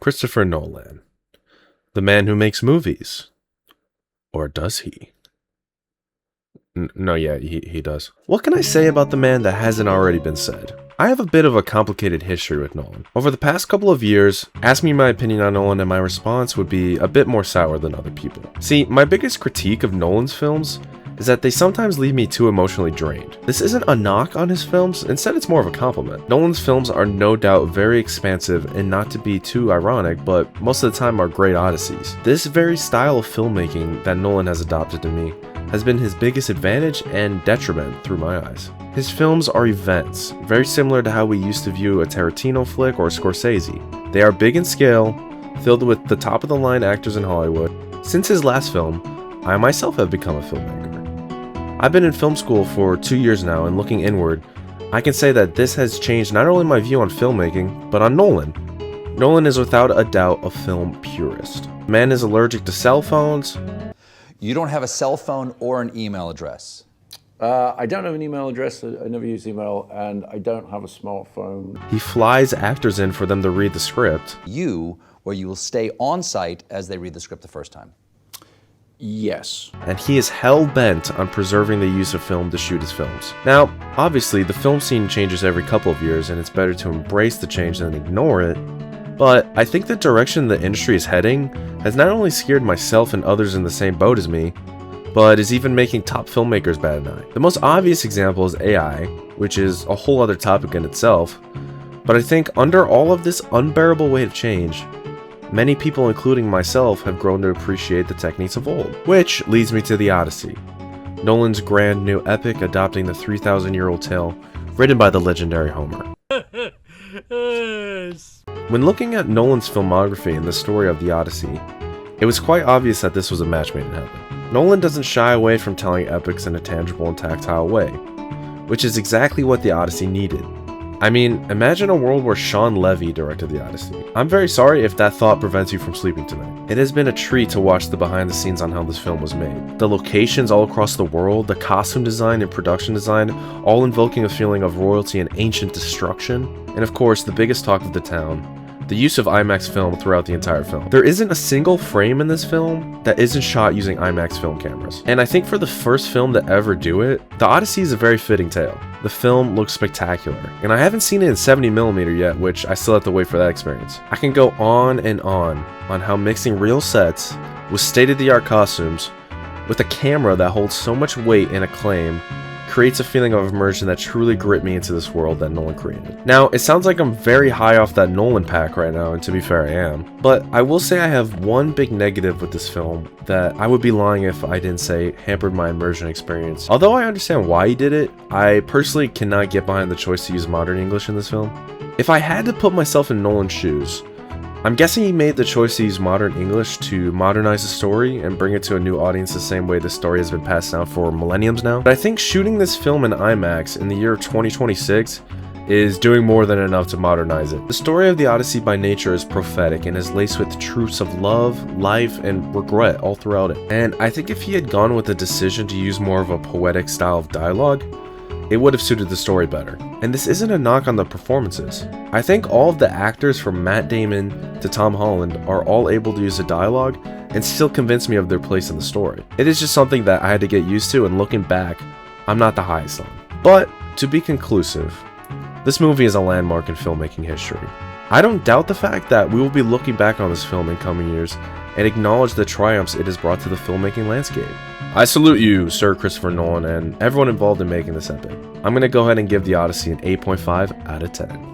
Christopher Nolan, the man who makes movies. Or does he? No, yeah, he does. What can I say about the man that hasn't already been said? I have a bit of a complicated history with Nolan. Over the past couple of years, ask me my opinion on Nolan and my response would be a bit more sour than other people. See, my biggest critique of Nolan's films is that they sometimes leave me too emotionally drained. This isn't a knock on his films, instead it's more of a compliment. Nolan's films are no doubt very expansive and not to be too ironic, but most of the time are great odysseys. This very style of filmmaking that Nolan has adopted to me has been his biggest advantage and detriment through my eyes. His films are events, very similar to how we used to view a Tarantino flick or a Scorsese. They are big in scale, filled with the top of the line actors in Hollywood. Since his last film, I myself have become a filmmaker. I've been in film school for 2 years now, and looking inward, I can say that this has changed not only my view on filmmaking, but on Nolan. Nolan is without a doubt a film purist. The man is allergic to cell phones. You don't have a cell phone or an email address? I don't have an email address, I never use email, and I don't have a smartphone. He flies actors in for them to read the script. Where you will stay on site as they read the script the first time? Yes. And he is hell-bent on preserving the use of film to shoot his films. Now, obviously, the film scene changes every couple of years, and it's better to embrace the change than ignore it, but I think the direction the industry is heading has not only scared myself and others in the same boat as me, but is even making top filmmakers bat an eye. The most obvious example is AI, which is a whole other topic in itself, but I think under all of this unbearable weight of change, many people, including myself, have grown to appreciate the techniques of old. Which leads me to the Odyssey, Nolan's grand new epic adopting the 3,000-year-old tale written by the legendary Homer. When looking at Nolan's filmography and the story of the Odyssey, it was quite obvious that this was a match made in heaven. Nolan doesn't shy away from telling epics in a tangible and tactile way, which is exactly what the Odyssey needed. I mean, imagine a world where Sean Levy directed the Odyssey. I'm very sorry if that thought prevents you from sleeping tonight. It has been a treat to watch the behind the scenes on how this film was made. The locations all across the world, the costume design and production design, all invoking a feeling of royalty and ancient destruction. And of course, the biggest talk of the town, the use of IMAX film throughout the entire film. There isn't a single frame in this film that isn't shot using IMAX film cameras. And I think for the first film to ever do it, the Odyssey is a very fitting tale. The film looks spectacular, and I haven't seen it in 70mm yet, which I still have to wait for that experience. I can go on and on how mixing real sets with state-of-the-art costumes with a camera that holds so much weight and acclaim creates a feeling of immersion that truly gripped me into this world that Nolan created. Now, it sounds like I'm very high off that Nolan pack right now, and to be fair, I am. But I will say I have one big negative with this film that I would be lying if I didn't say hampered my immersion experience. Although I understand why he did it, I personally cannot get behind the choice to use modern English in this film. If I had to put myself in Nolan's shoes, I'm guessing he made the choice to use modern English to modernize the story and bring it to a new audience the same way the story has been passed down for millenniums now. But I think shooting this film in IMAX in the year of 2026 is doing more than enough to modernize it. The story of the Odyssey by nature is prophetic and is laced with truths of love, life, and regret all throughout it. And I think if he had gone with the decision to use more of a poetic style of dialogue, it would have suited the story better. And this isn't a knock on the performances. I think all of the actors from Matt Damon to Tom Holland are all able to use the dialogue and still convince me of their place in the story. It is just something that I had to get used to, and looking back, I'm not the highest on. But to be conclusive, this movie is a landmark in filmmaking history. I don't doubt the fact that we will be looking back on this film in coming years and acknowledge the triumphs it has brought to the filmmaking landscape. I salute you, Sir Christopher Nolan, and everyone involved in making this epic. I'm going to go ahead and give the Odyssey an 8.5 out of 10.